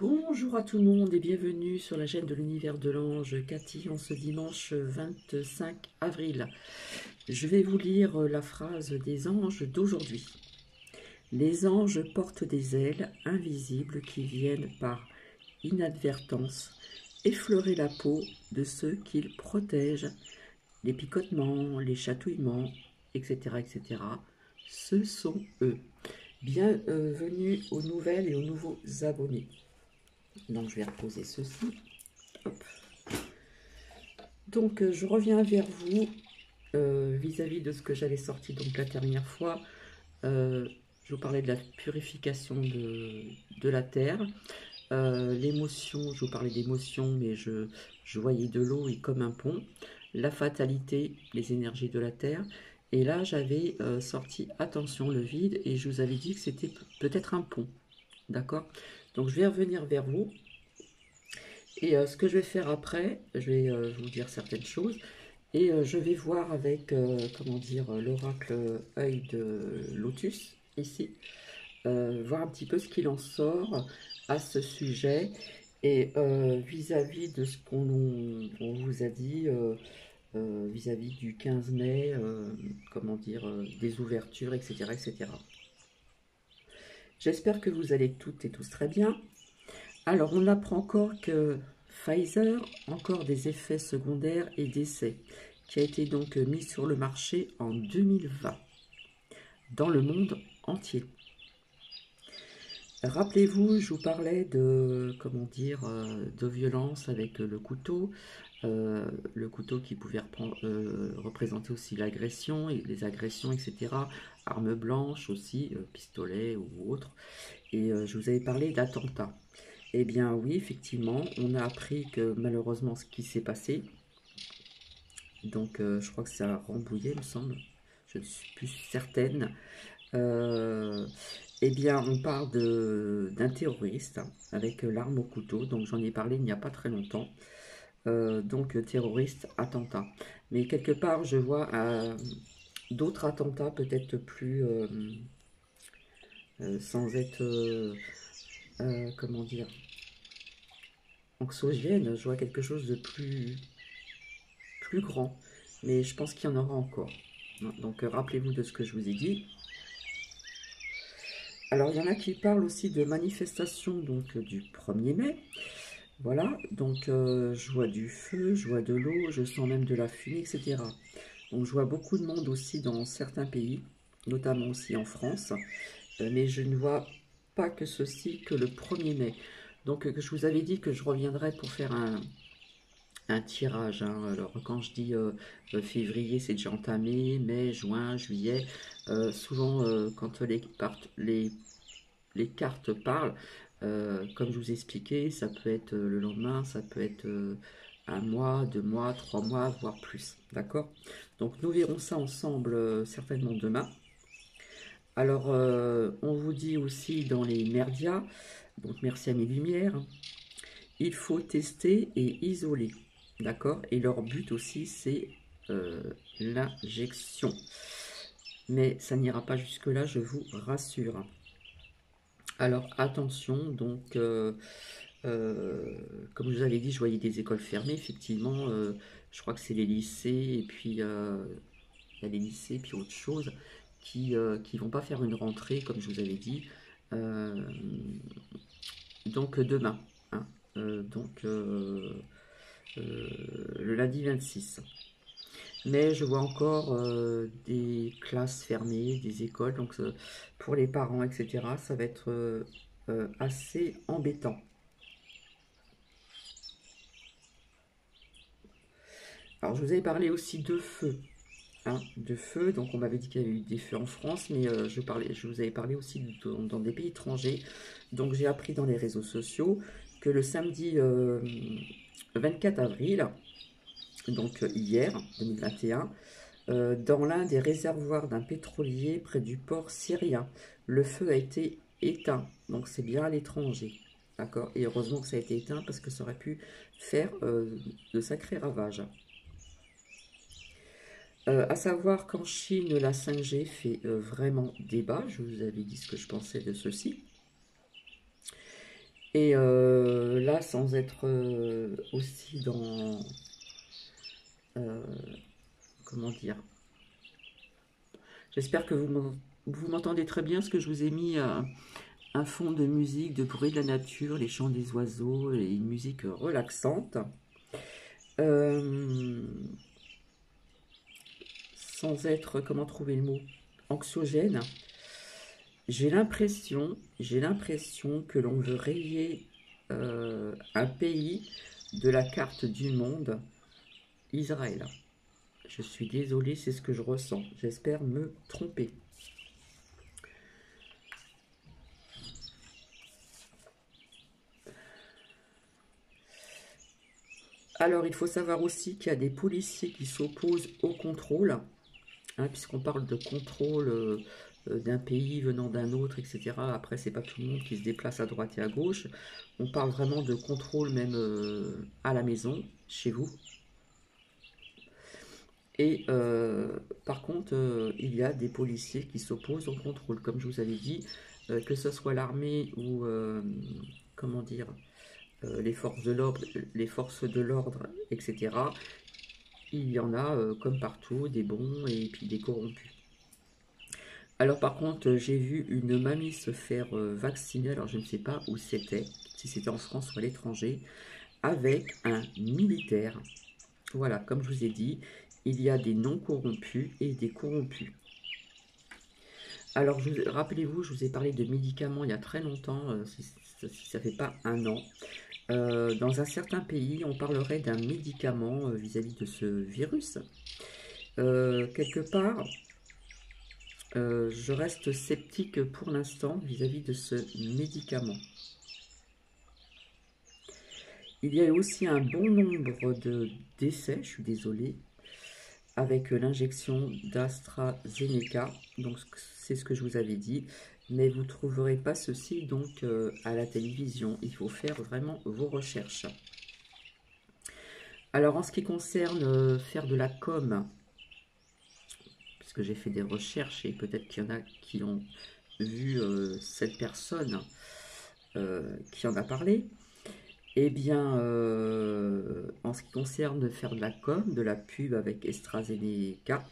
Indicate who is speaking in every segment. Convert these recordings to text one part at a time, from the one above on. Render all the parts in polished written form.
Speaker 1: Bonjour à tout le monde et bienvenue sur la chaîne de l'univers de l'ange Cathy en ce dimanche 25 avril. Je vais vous lire la phrase des anges d'aujourd'hui. Les anges portent des ailes invisibles qui viennent par inadvertance effleurer la peau de ceux qu'ils protègent, les picotements, les chatouillements, etc. etc. Ce sont eux. Bienvenue aux nouvelles et aux nouveaux abonnés. Donc je vais reposer ceci. Hop. Donc je reviens vers vous vis-à-vis de ce que j'avais sorti donc la dernière fois. Je vous parlais de la purification de la terre. L'émotion, je vous parlais d'émotion, mais je voyais de l'eau et comme un pont. La fatalité, les énergies de la terre. Et là, j'avais sorti attention le vide et je vous avais dit que c'était peut-être un pont. D'accord? Donc je vais revenir vers vous. Et ce que je vais faire après, je vais vous dire certaines choses. Et je vais voir avec, comment dire, l'oracle œil de Lotus, ici. Voir un petit peu ce qu'il en sort à ce sujet. Et vis-à-vis de ce on vous a dit, vis-à-vis du 15 mai, comment dire, des ouvertures, etc. etc. J'espère que vous allez toutes et tous très bien. Alors, on apprend encore que Pfizer, encore des effets secondaires et décès, qui a été donc mis sur le marché en 2020, dans le monde entier. Rappelez-vous, je vous parlais de, comment dire, de violence avec le couteau qui pouvait représenter aussi l'agression, et les agressions, etc. Armes blanches aussi, pistolet ou autre. Et je vous avais parlé d'attentats. Eh bien oui, effectivement, on a appris que malheureusement ce qui s'est passé, donc je crois que ça a Rambouillet, il me semble, je ne suis plus certaine, eh bien on parle d'un terroriste avec l'arme au couteau, donc j'en ai parlé il n'y a pas très longtemps, donc terroriste, attentat. Mais quelque part je vois d'autres attentats peut-être plus, sans être, comment dire, anxiogène, je vois quelque chose de plus grand, mais je pense qu'il y en aura encore. Donc rappelez-vous de ce que je vous ai dit. Alors il y en a qui parlent aussi de manifestation donc du 1er mai. Voilà, donc je vois du feu, je vois de l'eau, je sens même de la fumée, etc. Donc je vois beaucoup de monde aussi dans certains pays, notamment aussi en France, mais je ne vois pas que ceci que le 1er mai. Donc je vous avais dit que je reviendrai pour faire un tirage, hein. Alors quand je dis février, c'est déjà entamé, mai, juin, juillet. Souvent, quand les cartes parlent, comme je vous ai expliqué, ça peut être le lendemain, ça peut être un mois, 2 mois, 3 mois, voire plus. D'accord? Donc nous verrons ça ensemble certainement demain. Alors, on vous dit aussi dans les merdias, donc merci à mes lumières, il faut tester et isoler. D'accord? Et leur but aussi, c'est l'injection. Mais ça n'ira pas jusque-là, je vous rassure. Alors, attention, donc, comme je vous avais dit, je voyais des écoles fermées, effectivement. Je crois que c'est les lycées, et puis il y a les lycées, puis autre chose, qui vont pas faire une rentrée, comme je vous avais dit. Donc, demain. Hein, le lundi 26. Mais je vois encore des classes fermées, des écoles, donc pour les parents, etc., ça va être assez embêtant. Alors, je vous avais parlé aussi de feu. Hein, de feu, donc on m'avait dit qu'il y avait eu des feux en France, mais je vous avais parlé aussi dans des pays étrangers. Donc j'ai appris dans les réseaux sociaux que le samedi 24 avril, donc hier 2021, dans l'un des réservoirs d'un pétrolier près du port syrien, le feu a été éteint, donc c'est bien à l'étranger. D'accord. Et heureusement que ça a été éteint parce que ça aurait pu faire de sacrés ravages. À savoir qu'en Chine, la 5G fait vraiment débat. Je vous avais dit ce que je pensais de ceci. Et là, sans être aussi dans... euh, comment dire? J'espère que vous m'entendez très bien, parce que je vous ai mis un fond de musique, de bruit de la nature, les chants des oiseaux et une musique relaxante. Euh, sans être, comment trouver le mot, anxiogène. J'ai l'impression que l'on veut rayer un pays de la carte du monde, Israël. Je suis désolée, c'est ce que je ressens. J'espère me tromper. Alors, il faut savoir aussi qu'il y a des policiers qui s'opposent au contrôle, hein, puisqu'on parle de contrôle d'un pays venant d'un autre, etc. Après, c'est pas tout le monde qui se déplace à droite et à gauche. On parle vraiment de contrôle même à la maison, chez vous. Et par contre, il y a des policiers qui s'opposent au contrôle, comme je vous avais dit, que ce soit l'armée ou, comment dire, les forces de l'ordre, etc. Il y en a, comme partout, des bons et puis des corrompus. Alors par contre, j'ai vu une mamie se faire vacciner, alors je ne sais pas où c'était, si c'était en France ou à l'étranger, avec un militaire. Voilà, comme je vous ai dit, il y a des non corrompus et des corrompus. Alors, rappelez-vous, je vous ai parlé de médicaments il y a très longtemps, si ça ne fait pas un an. Dans un certain pays, on parlerait d'un médicament vis-à-vis de ce virus. Quelque part, je reste sceptique pour l'instant vis-à-vis de ce médicament. Il y a aussi un bon nombre de décès, je suis désolée, avec l'injection d'AstraZeneca. Donc c'est ce que je vous avais dit. Mais vous ne trouverez pas ceci donc à la télévision. Il faut faire vraiment vos recherches. Alors en ce qui concerne faire de la com, puisque j'ai fait des recherches et peut-être qu'il y en a qui ont vu cette personne qui en a parlé. Eh bien, en ce qui concerne faire de la com, de la pub avec AstraZeneca,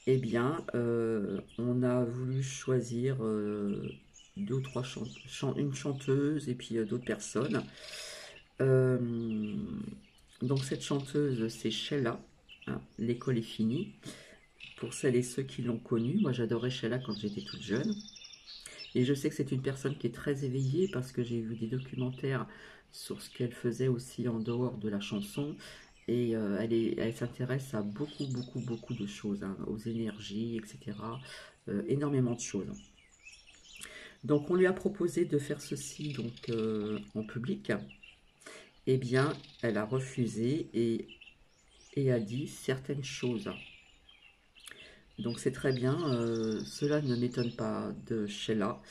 Speaker 1: eh bien, on a voulu choisir deux ou trois une chanteuse et puis d'autres personnes. Euh, donc cette chanteuse, c'est Sheila. Hein, l'école est finie. Pour celles et ceux qui l'ont connue, moi j'adorais Sheila quand j'étais toute jeune. Et je sais que c'est une personne qui est très éveillée parce que j'ai vu des documentaires sur ce qu'elle faisait aussi en dehors de la chanson. Et elle s'intéresse à beaucoup de choses, hein, aux énergies, etc. Énormément de choses. Donc on lui a proposé de faire ceci donc en public. Eh bien, elle a refusé et a dit certaines choses. Donc c'est très bien, cela ne m'étonne pas de Sheila,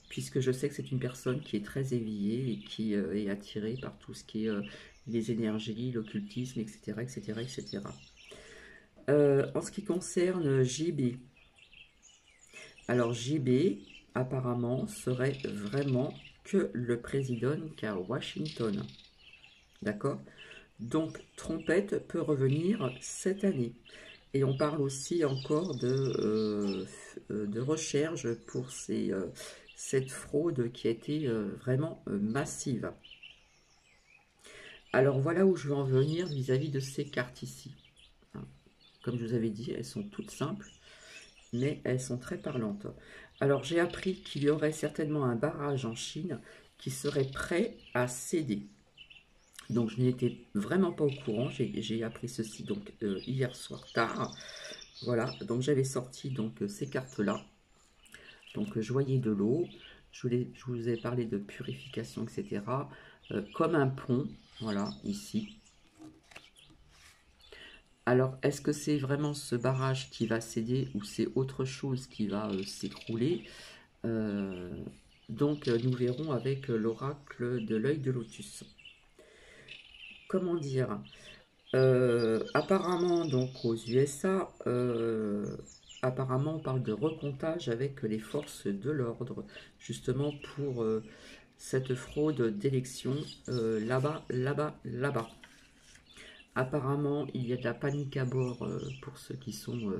Speaker 1: puisque je sais que c'est une personne qui est très éveillée et qui est attirée par tout ce qui est les énergies, l'occultisme, etc., etc., etc. En ce qui concerne JB, alors JB, apparemment, serait vraiment que le président qu'à Washington. D'accord? Donc, Trompette peut revenir cette année. Et on parle aussi encore de recherche pour cette fraude qui a été vraiment massive. Alors voilà où je veux en venir vis-à-vis de ces cartes ici. Hein. Comme je vous avais dit, elles sont toutes simples, mais elles sont très parlantes. Alors j'ai appris qu'il y aurait certainement un barrage en Chine qui serait prêt à céder. Donc je n'étais vraiment pas au courant, j'ai appris ceci donc hier soir tard. Voilà, donc j'avais sorti donc ces cartes-là. Donc je voyais de l'eau, je vous ai parlé de purification, etc. Comme un pont, voilà, ici. Alors, est-ce que c'est vraiment ce barrage qui va céder ou c'est autre chose qui va s'écrouler? Donc nous verrons avec l'oracle de l'œil de lotus. Comment dire? Apparemment, donc aux USA, apparemment on parle de recomptage avec les forces de l'ordre, justement pour cette fraude d'élection là-bas, là-bas, là-bas. Apparemment, il y a de la panique à bord pour ceux qui sont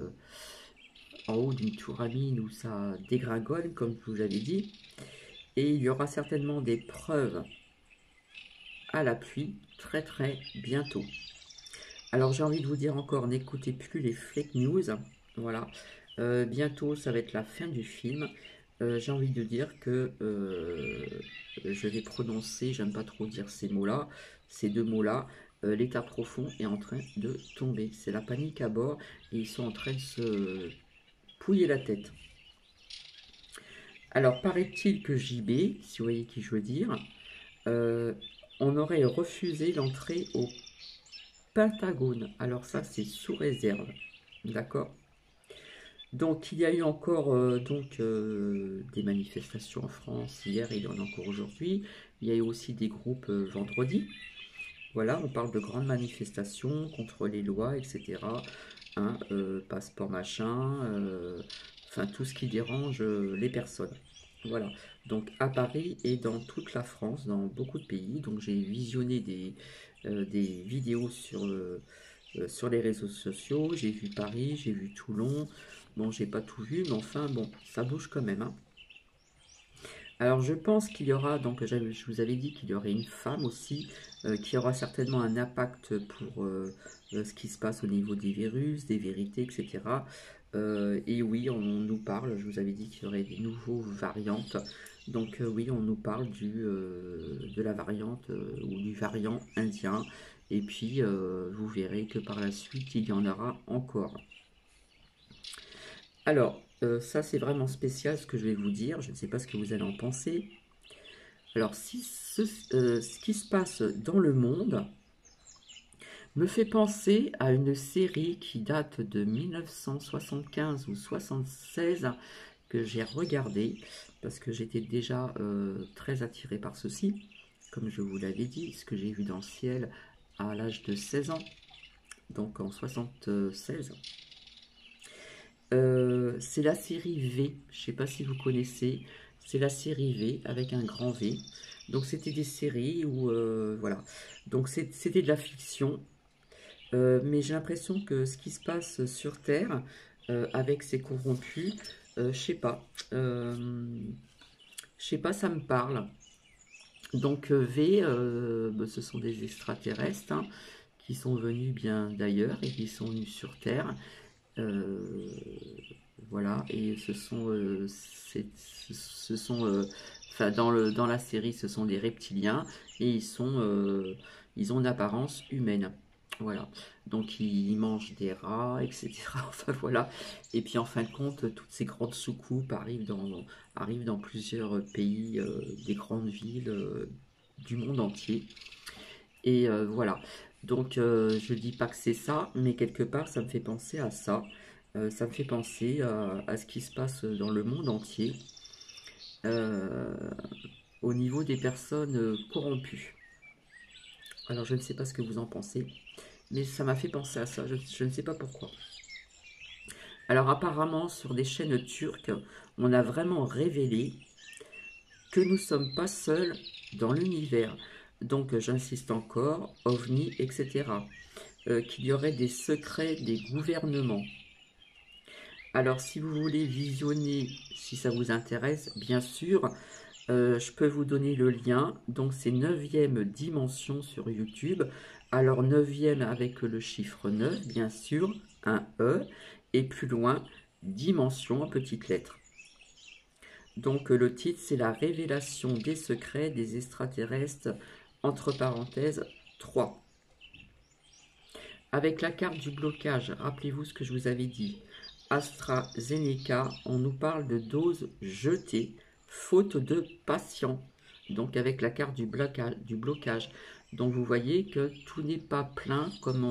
Speaker 1: en haut d'une tour à mine où ça dégringole, comme je vous l'avais dit. Et il y aura certainement des preuves à l'appui très très bientôt. Alors j'ai envie de vous dire encore, n'écoutez plus les fake news. Voilà. Bientôt, ça va être la fin du film. J'ai envie de dire que je vais prononcer, j'aime pas trop dire ces mots-là, ces deux mots-là. L'état profond est en train de tomber. C'est la panique à bord et ils sont en train de se pouiller la tête. Alors, paraît-il que JB, si vous voyez qui je veux dire, on aurait refusé l'entrée au Pentagone. Alors ça, c'est sous réserve. D'accord? Donc, il y a eu encore des manifestations en France hier, et il y en a encore aujourd'hui. Il y a eu aussi des groupes vendredi. Voilà, on parle de grandes manifestations contre les lois, etc. Hein, passeport machin, enfin tout ce qui dérange les personnes. Voilà, donc à Paris et dans toute la France, dans beaucoup de pays. Donc j'ai visionné des vidéos sur les réseaux sociaux. J'ai vu Paris, j'ai vu Toulon. Bon, j'ai pas tout vu, mais enfin bon, ça bouge quand même, hein. Alors je pense qu'il y aura, donc je vous avais dit qu'il y aurait une femme aussi, qui aura certainement un impact pour ce qui se passe au niveau des virus, des vérités, etc. Et oui, on nous parle, je vous avais dit qu'il y aurait des nouveaux variantes. Donc oui, on nous parle de la variante ou du variant indien. Et puis vous verrez que par la suite, il y en aura encore. Alors, ça c'est vraiment spécial ce que je vais vous dire, je ne sais pas ce que vous allez en penser. Alors, si ce qui se passe dans le monde me fait penser à une série qui date de 1975 ou 76 que j'ai regardé parce que j'étais déjà très attiré par ceci, comme je vous l'avais dit, ce que j'ai vu dans le ciel à l'âge de 16 ans, donc en 76. C'est la série V, je ne sais pas si vous connaissez, c'est la série V avec un grand V. Donc c'était des séries où, voilà, donc c'était de la fiction, mais j'ai l'impression que ce qui se passe sur Terre avec ces corrompus, je sais pas, ça me parle. Donc V, ce sont des extraterrestres hein, qui sont venus bien d'ailleurs et qui sont venus sur Terre. Euh, voilà, et enfin, dans la série, ce sont des reptiliens et ils ont une apparence humaine. Voilà, donc ils mangent des rats, etc. Enfin voilà, et puis en fin de compte, toutes ces grandes soucoupes arrivent dans plusieurs pays, des grandes villes du monde entier. Et voilà. Donc je dis pas que c'est ça, mais quelque part ça me fait penser à ça. Ça me fait penser à ce qui se passe dans le monde entier euh, au niveau des personnes corrompues. Alors je ne sais pas ce que vous en pensez, mais ça m'a fait penser à ça. Je ne sais pas pourquoi. Alors apparemment sur des chaînes turques, on a vraiment révélé que nous ne sommes pas seuls dans l'univers. Donc j'insiste encore, ovni, etc. Qu'il y aurait des secrets des gouvernements. Alors si vous voulez visionner, si ça vous intéresse, bien sûr, je peux vous donner le lien. Donc c'est 9e dimension sur YouTube. Alors 9e avec le chiffre 9, bien sûr, un E, et plus loin, dimension en petites lettres. Donc le titre c'est la révélation des secrets des extraterrestres, entre parenthèses 3. Avec la carte du blocage, rappelez-vous ce que je vous avais dit. AstraZeneca, on nous parle de doses jetées, faute de patients. Donc avec la carte du blocage. Donc vous voyez que tout n'est pas plein comme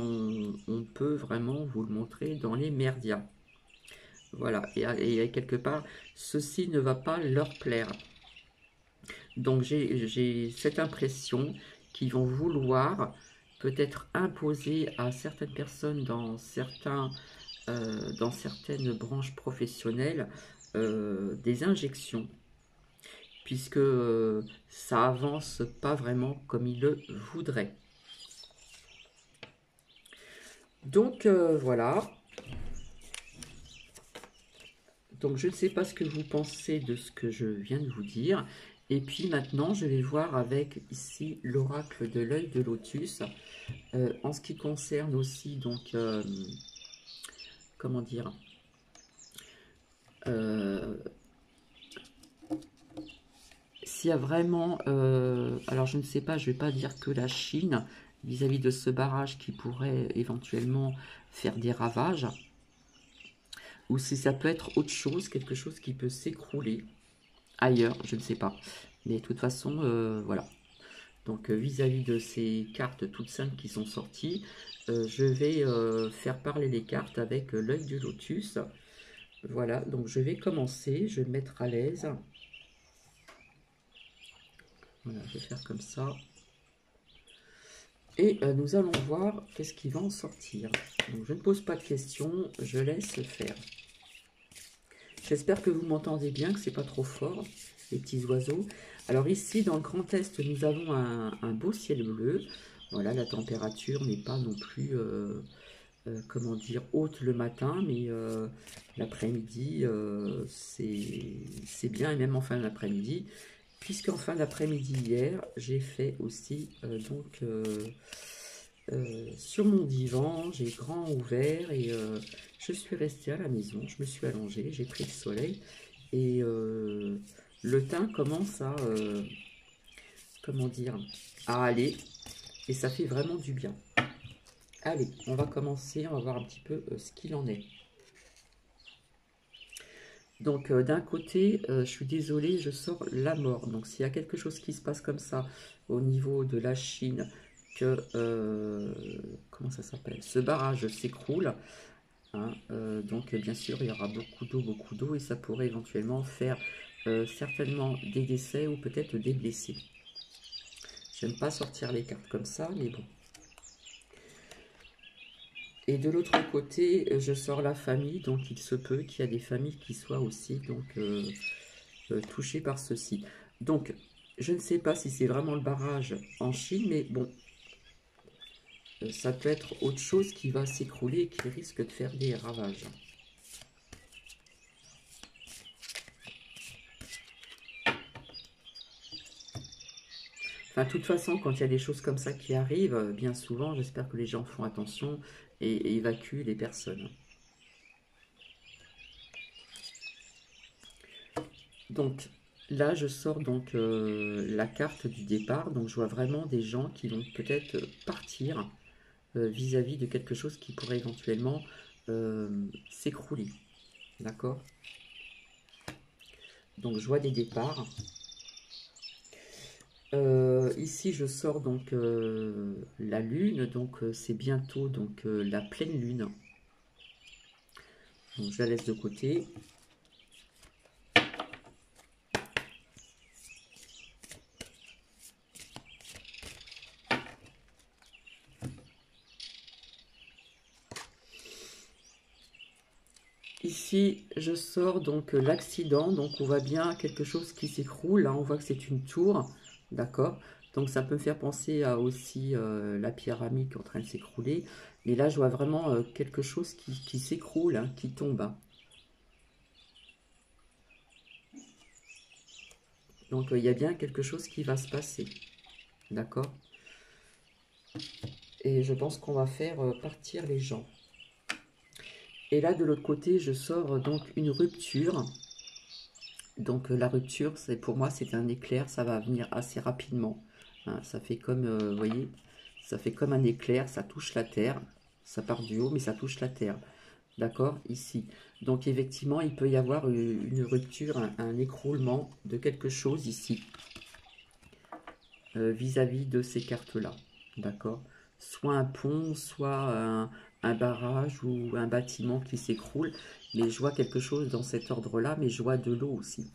Speaker 1: on peut vraiment vous le montrer dans les merdias. Voilà, et quelque part, ceci ne va pas leur plaire. Donc j'ai cette impression qu'ils vont vouloir peut-être imposer à certaines personnes dans certaines branches professionnelles des injections puisque ça avance pas vraiment comme il le voudrait. Donc voilà. Donc je ne sais pas ce que vous pensez de ce que je viens de vous dire. Et puis maintenant, je vais voir avec ici l'oracle de l'œil de lotus. En ce qui concerne aussi, donc, comment dire, s'il y a vraiment, alors je ne sais pas, je ne vais pas dire que la Chine, vis-à-vis de ce barrage qui pourrait éventuellement faire des ravages, ou si ça peut être autre chose, quelque chose qui peut s'écrouler ailleurs, je ne sais pas. Mais de toute façon, voilà. Donc vis-à-vis de ces cartes toutes simples qui sont sorties, je vais faire parler les cartes avec l'œil du lotus. Voilà, donc je vais commencer, je vais me mettre à l'aise. Voilà, je vais faire comme ça. Et nous allons voir qu'est-ce qui va en sortir. Donc je ne pose pas de questions, je laisse faire. J'espère que vous m'entendez bien, que c'est pas trop fort, les petits oiseaux. Alors ici, dans le Grand Est, nous avons un beau ciel bleu. Voilà, la température n'est pas non plus, comment dire, haute le matin, mais l'après-midi, c'est bien, et même en fin d'après-midi. Puisqu'en fin d'après-midi hier, j'ai fait aussi, sur mon divan, j'ai grand ouvert et je suis restée à la maison, je me suis allongée, j'ai pris le soleil et le teint commence à, comment dire, à aller et ça fait vraiment du bien. Allez, on va commencer, on va voir un petit peu ce qu'il en est. Donc d'un côté, je suis désolée, je sors la mort. Donc s'il y a quelque chose qui se passe comme ça au niveau de la Chine, que, comment ça s'appelle, ce barrage s'écroule, hein, donc bien sûr il y aura beaucoup d'eau et ça pourrait éventuellement faire certainement des décès ou peut-être des blessés. J'aime pas sortir les cartes comme ça, mais bon. Et de l'autre côté, je sors la famille, donc il se peut qu'il y a des familles qui soient aussi donc touchées par ceci. Donc, je ne sais pas si c'est vraiment le barrage en Chine, mais bon, ça peut être autre chose qui va s'écrouler et qui risque de faire des ravages. Enfin, de toute façon, quand il y a des choses comme ça qui arrivent, bien souvent, j'espère que les gens font attention et évacuent les personnes. Donc, là, je sors donc la carte du départ. Donc, je vois vraiment des gens qui vont peut-être partir vis-à-vis de quelque chose qui pourrait éventuellement s'écrouler. D'accord? Donc, je vois des départs. Ici, je sors donc la lune. Donc, c'est bientôt donc, la pleine lune. Donc, je la laisse de côté. Ici, je sors donc l'accident, donc on voit bien quelque chose qui s'écroule, là on voit que c'est une tour, d'accord? Donc ça peut me faire penser à aussi la pyramide qui est en train de s'écrouler, mais là je vois vraiment quelque chose qui s'écroule, hein, qui tombe, hein. Donc il y a bien quelque chose qui va se passer, d'accord? Et je pense qu'on va faire partir les gens. Et là de l'autre côté, je sors donc une rupture. Donc la rupture, c'est pour moi, c'est un éclair, ça va venir assez rapidement. Hein, ça fait comme, vous voyez, ça fait comme un éclair, ça touche la terre. Ça part du haut, mais ça touche la terre. D'accord? Ici. Donc effectivement, il peut y avoir une rupture, un écroulement de quelque chose ici. Vis-à-vis de ces cartes-là. D'accord? Soit un pont, soit un barrage ou un bâtiment qui s'écroule. Mais je vois quelque chose dans cet ordre-là, mais je vois de l'eau aussi.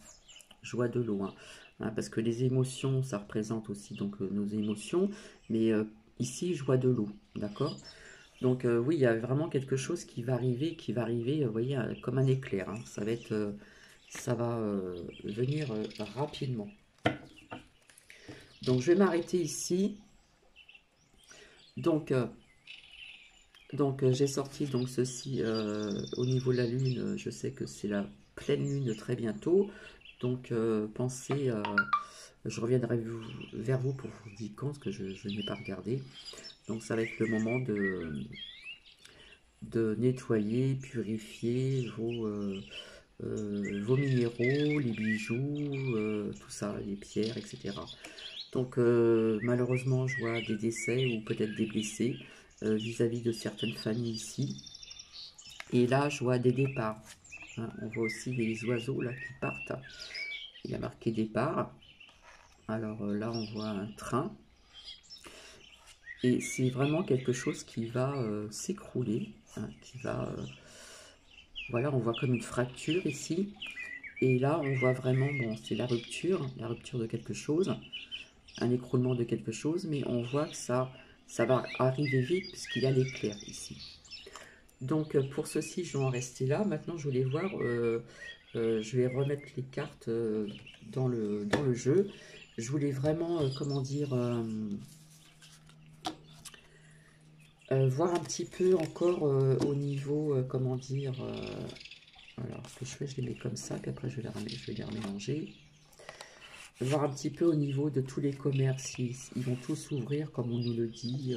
Speaker 1: Je vois de l'eau, hein. Hein, parce que les émotions, ça représente aussi donc nos émotions. Mais ici, je vois de l'eau. D'accord? Donc oui, il y a vraiment quelque chose qui va arriver, vous voyez, comme un éclair, hein. Ça va être, ça va venir rapidement. Donc, je vais m'arrêter ici. Donc, j'ai sorti donc ceci au niveau de la lune. Je sais que c'est la pleine lune très bientôt. Donc, pensez, je reviendrai vers vous pour vous dire quand, parce que je n'ai pas regardé. Donc, ça va être le moment de nettoyer, purifier vos minéraux, les bijoux, tout ça, les pierres, etc. Donc malheureusement, je vois des décès ou peut-être des blessés vis-à-vis de certaines familles ici. Et là, je vois des départs. Hein. On voit aussi des oiseaux là qui partent. Il y a marqué départ. Alors là, on voit un train. Et c'est vraiment quelque chose qui va s'écrouler, hein, qui va... voilà, on voit comme une fracture ici. Et là, on voit vraiment, bon, c'est la rupture de quelque chose, un écroulement de quelque chose, mais on voit que ça va arriver vite puisqu'il y a l'éclair ici. Donc, pour ceci, je vais en rester là. Maintenant, je voulais voir, je vais remettre les cartes dans le jeu. Je voulais vraiment, comment dire, voir un petit peu encore au niveau, comment dire, alors, ce que je fais, je les mets comme ça, puis après je vais les remélanger. Voir un petit peu au niveau de tous les commerces, ils vont tous s'ouvrir comme on nous le dit.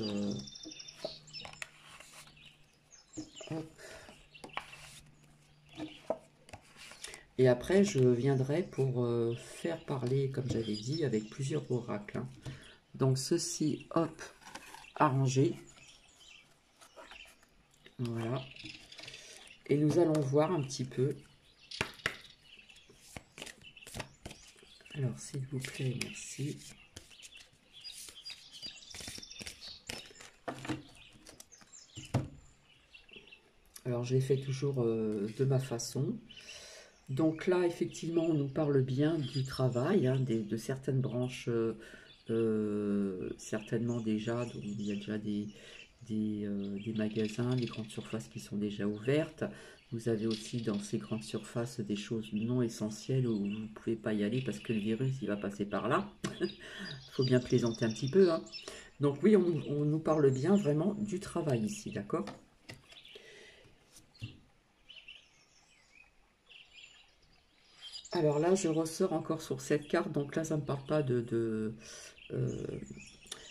Speaker 1: Hop. Et après, je viendrai pour faire parler, comme j'avais dit, avec plusieurs oracles. Hein. Donc, ceci, hop, arrangé. Voilà. Et nous allons voir un petit peu. Alors, s'il vous plaît, merci. Alors, je l'ai fait toujours de ma façon. Donc là, effectivement, on nous parle bien du travail, hein, de certaines branches, certainement déjà, donc il y a déjà des magasins, des grandes surfaces qui sont déjà ouvertes. Vous avez aussi dans ces grandes surfaces des choses non essentielles où vous ne pouvez pas y aller parce que le virus, il va passer par là. Il faut bien plaisanter un petit peu. Hein. Donc oui, on nous parle bien vraiment du travail ici, d'accord ? Alors là, je ressors encore sur cette carte, donc là, ça ne me parle pas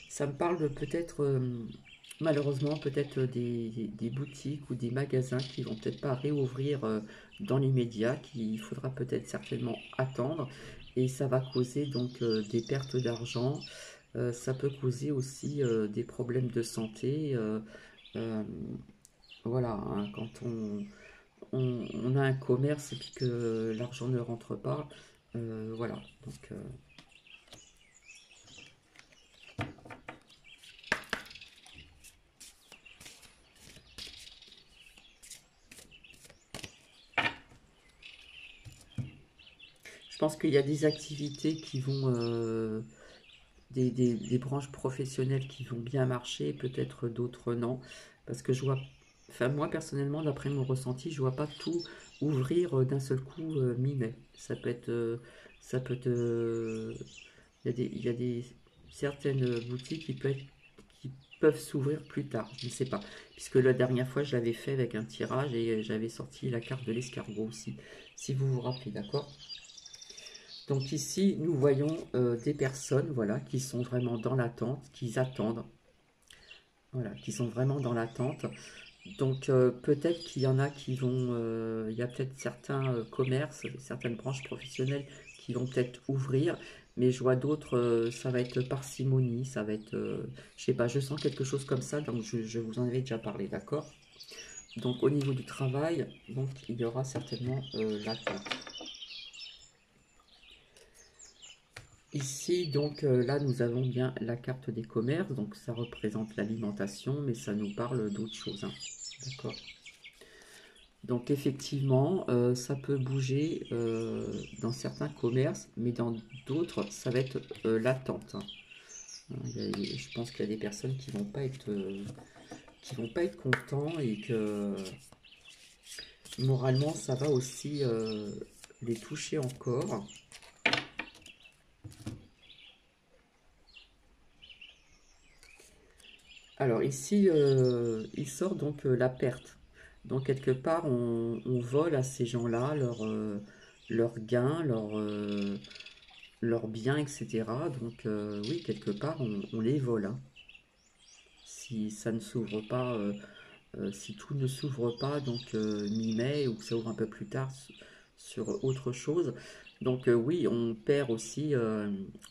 Speaker 1: ça me parle peut-être, malheureusement, peut-être des boutiques ou des magasins qui vont peut-être pas réouvrir dans l'immédiat, qu'il faudra peut-être certainement attendre, et ça va causer donc des pertes d'argent, ça peut causer aussi des problèmes de santé, euh, voilà, hein, quand on a un commerce et puis que l'argent ne rentre pas, voilà, donc... je pense qu'il y a des activités qui vont, des branches professionnelles qui vont bien marcher, peut-être d'autres non, parce que je vois, enfin moi personnellement, d'après mon ressenti, je vois pas tout ouvrir d'un seul coup mi-mai. Ça peut être, il y a des certaines boutiques qui peuvent s'ouvrir plus tard, je ne sais pas, puisque la dernière fois je l'avais fait avec un tirage et j'avais sorti la carte de l'escargot aussi, si vous vous rappelez, d'accord? Donc ici, nous voyons des personnes, voilà, qui sont vraiment dans l'attente, qui attendent, voilà, qui sont vraiment dans l'attente. Donc peut-être qu'il y en a qui vont, il y a peut-être certains commerces, certaines branches professionnelles qui vont peut-être ouvrir, mais je vois d'autres, ça va être parcimonie, ça va être, je sais pas, je sens quelque chose comme ça, donc je vous en avais déjà parlé, d'accord? Donc au niveau du travail, donc il y aura certainement l'attente. Ici, donc là, nous avons bien la carte des commerces, donc ça représente l'alimentation, mais ça nous parle d'autres choses. Hein. D'accord. Donc effectivement, ça peut bouger dans certains commerces, mais dans d'autres, ça va être l'attente. Hein. Je pense qu'il y a des personnes qui vont pas être contents et que moralement, ça va aussi les toucher encore. Alors ici, il sort donc la perte. Donc quelque part, on vole à ces gens-là leurs gains, leurs biens, etc. Donc oui, quelque part, on les vole, hein. Si ça ne s'ouvre pas, si tout ne s'ouvre pas, donc mi-mai, ou que ça ouvre un peu plus tard sur autre chose. Donc oui, on perd aussi,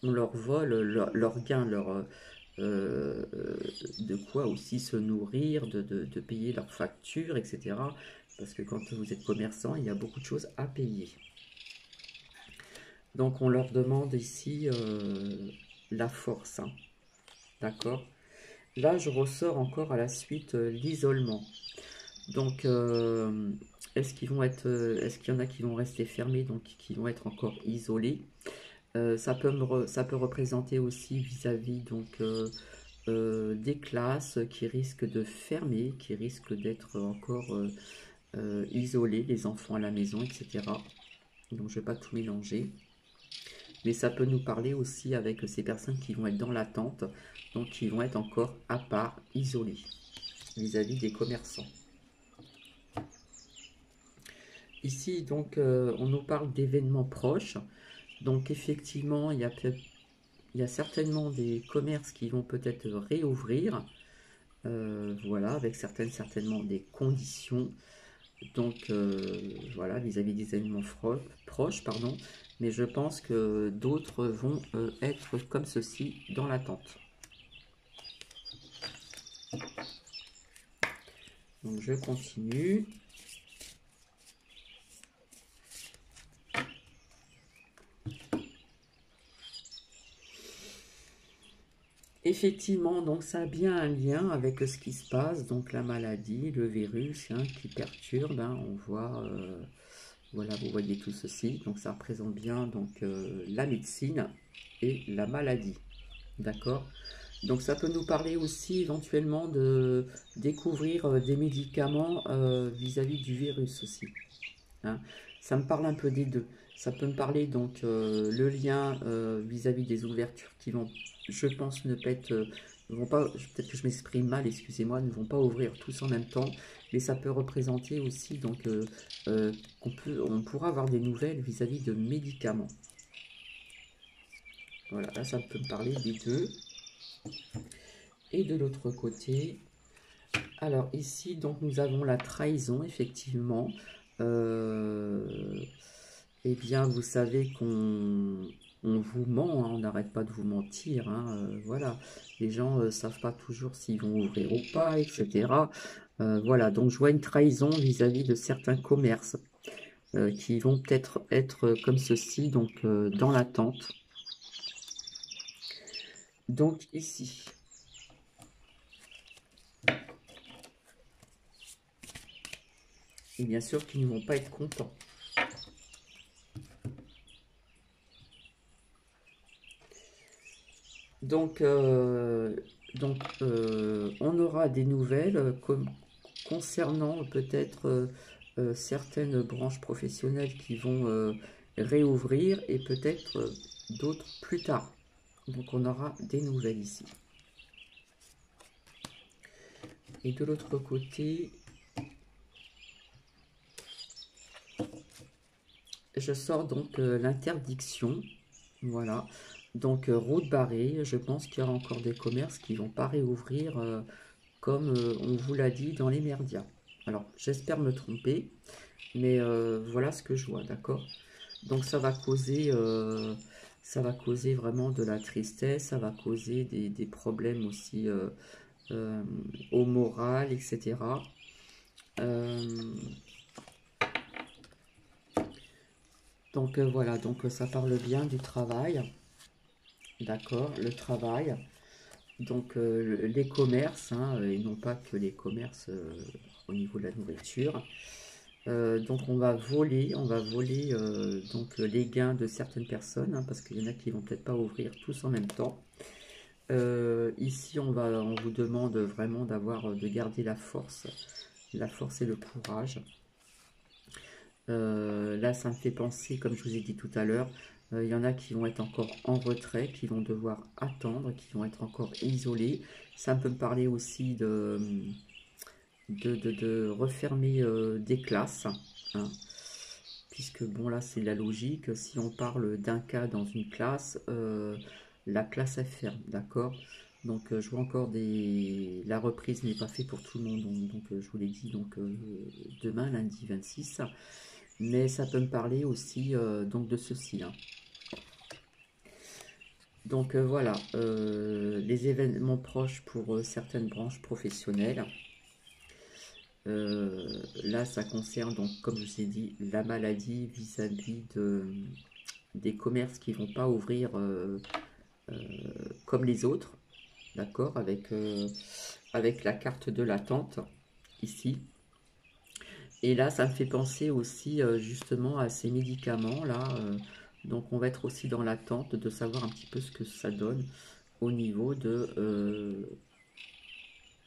Speaker 1: on leur vole leurs gains, euh, de quoi aussi se nourrir, de payer leurs factures, etc. Parce que quand vous êtes commerçant, il y a beaucoup de choses à payer. Donc on leur demande ici la force, hein. D'accord? Là, je ressors encore à la suite l'isolement. Donc, est-ce qu'il y en a qui vont rester fermés, donc qui vont être encore isolés? Ça peut représenter aussi vis-à-vis des classes qui risquent de fermer, qui risquent d'être encore isolés, les enfants à la maison, etc. Donc, je ne vais pas tout mélanger. Mais ça peut nous parler aussi avec ces personnes qui vont être dans l'attente, donc qui vont être encore à part, isolées, vis-à-vis des commerçants. Ici, donc, on nous parle d'événements proches. Donc, effectivement, il y a certainement des commerces qui vont peut-être réouvrir. Voilà, avec certainement des conditions. Donc, voilà, vis-à-vis des événements proches, pardon. Mais je pense que d'autres vont être comme ceci dans l'attente. Donc, je continue. Effectivement, donc ça a bien un lien avec ce qui se passe, donc la maladie, le virus, hein, qui perturbe, hein, on voit, voilà, vous voyez tout ceci, donc ça représente bien donc la médecine et la maladie, d'accord? Donc ça peut nous parler aussi éventuellement de découvrir des médicaments vis-à-vis du virus aussi, hein. Ça me parle un peu des deux. Ça peut me parler donc le lien vis-à-vis des ouvertures qui vont, je pense, ne pas être, vont pas, peut-être que je m'exprime mal, excusez-moi, ne vont pas ouvrir tous en même temps, mais ça peut représenter aussi donc on pourra avoir des nouvelles vis-à-vis de médicaments. Voilà, là ça peut me parler des deux. Et de l'autre côté, alors ici donc nous avons la trahison, effectivement. Eh bien, vous savez qu'on vous ment, hein, on n'arrête pas de vous mentir, hein, voilà. Les gens ne savent pas toujours s'ils vont ouvrir ou pas, etc. Voilà, donc je vois une trahison vis-à-vis de certains commerces qui vont peut-être être comme ceci, donc dans l'attente. Donc ici, et bien sûr qu'ils ne vont pas être contents. Donc, on aura des nouvelles concernant peut-être certaines branches professionnelles qui vont réouvrir et peut-être d'autres plus tard. Donc, on aura des nouvelles ici. Et de l'autre côté, je sors donc l'interdiction. Voilà. Donc, route barrée, je pense qu'il y aura encore des commerces qui ne vont pas réouvrir comme on vous l'a dit dans les merdias. Alors, j'espère me tromper, mais voilà ce que je vois, d'accord? Donc, ça va causer vraiment de la tristesse, ça va causer des problèmes aussi au moral, etc. Donc, voilà, donc ça parle bien du travail, d'accord? Le travail. Donc les commerces, hein, et non pas que les commerces au niveau de la nourriture. Donc on va voler donc les gains de certaines personnes, hein, parce qu'il y en a qui vont peut-être pas ouvrir tous en même temps. Ici on vous demande vraiment de garder la force et le courage. Là ça me fait penser, comme je vous ai dit tout à l'heure, Il y en a qui vont être encore en retrait, qui vont devoir attendre, qui vont être encore isolés. Ça peut me parler aussi de refermer des classes, hein, puisque bon là c'est la logique. Si on parle d'un cas dans une classe, la classe est ferme, d'accord. Donc je vois encore la reprise n'est pas faite pour tout le monde, donc je vous l'ai dit, donc demain lundi 26, mais ça peut me parler aussi donc de ceci, hein. Donc voilà, les événements proches pour certaines branches professionnelles. Là, ça concerne donc, comme je vous ai dit, la maladie vis-à-vis des commerces qui ne vont pas ouvrir comme les autres, d'accord, avec la carte de l'attente ici. Et là, ça me fait penser aussi justement à ces médicaments-là. Donc, on va être aussi dans l'attente de savoir un petit peu ce que ça donne au niveau de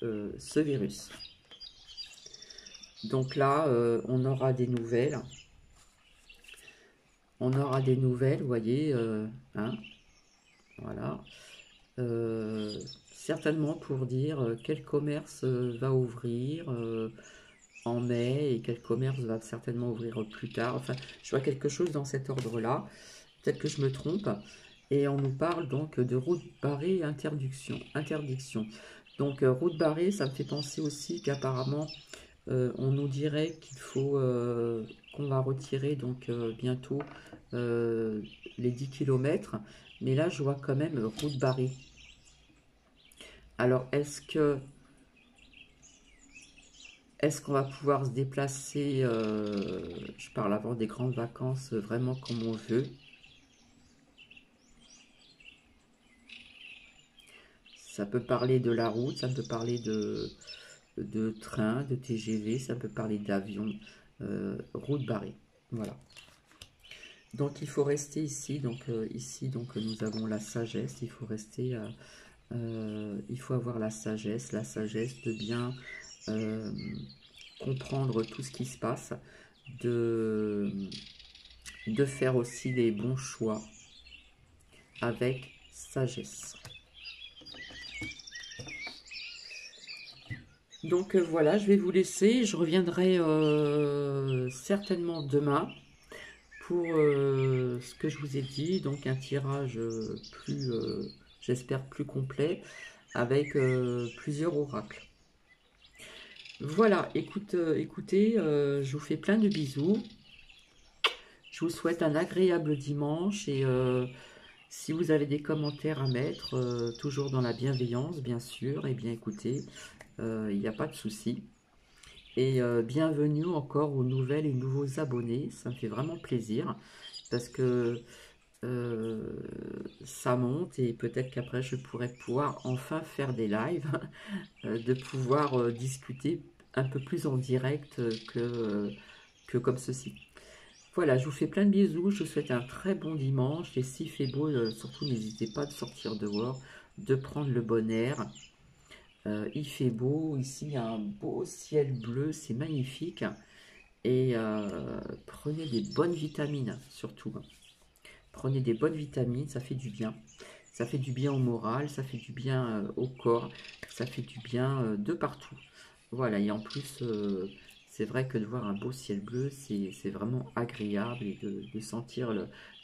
Speaker 1: ce virus. Donc là, on aura des nouvelles. On aura des nouvelles, vous voyez, hein, voilà. Certainement pour dire quel commerce va ouvrir en mai et quel commerce va certainement ouvrir plus tard. Enfin, je vois quelque chose dans cet ordre-là. Peut-être que je me trompe. Et on nous parle donc de route barrée et interdiction. Donc route barrée, ça me fait penser aussi qu'apparemment on nous dirait qu'il faut qu'on va retirer donc bientôt les 10 km. Mais là, je vois quand même route barrée. Alors, est-ce qu'on va pouvoir se déplacer, je parle avant des grandes vacances, vraiment comme on veut? Ça peut parler de la route, ça peut parler de train, de TGV, ça peut parler d'avion, route barrée. Voilà. Donc il faut rester ici. Donc ici, donc nous avons la sagesse. Il faut rester. Il faut avoir la sagesse de bien comprendre tout ce qui se passe, de faire aussi les bons choix avec sagesse. Donc voilà, je vais vous laisser. Je reviendrai certainement demain pour ce que je vous ai dit. Donc un tirage plus, j'espère, plus complet avec plusieurs oracles. Voilà, écoutez, je vous fais plein de bisous. Je vous souhaite un agréable dimanche et si vous avez des commentaires à mettre, toujours dans la bienveillance, bien sûr, et bien écoutez, il n'y a pas de souci. Et bienvenue encore aux nouvelles et nouveaux abonnés, ça me fait vraiment plaisir parce que ça monte et peut-être qu'après je pourrais pouvoir enfin faire des lives, de pouvoir discuter un peu plus en direct que comme ceci. Voilà, je vous fais plein de bisous, je vous souhaite un très bon dimanche et s'il fait beau, surtout n'hésitez pas de sortir dehors, de prendre le bon air. Il fait beau, ici il y a un beau ciel bleu, c'est magnifique et prenez des bonnes vitamines surtout. Prenez des bonnes vitamines, ça fait du bien. Ça fait du bien au moral, ça fait du bien au corps, ça fait du bien de partout. Voilà, et en plus, c'est vrai que de voir un beau ciel bleu, c'est vraiment agréable et de sentir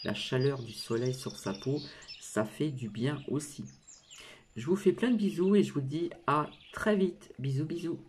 Speaker 1: la chaleur du soleil sur sa peau, ça fait du bien aussi. Je vous fais plein de bisous et je vous dis à très vite. Bisous, bisous.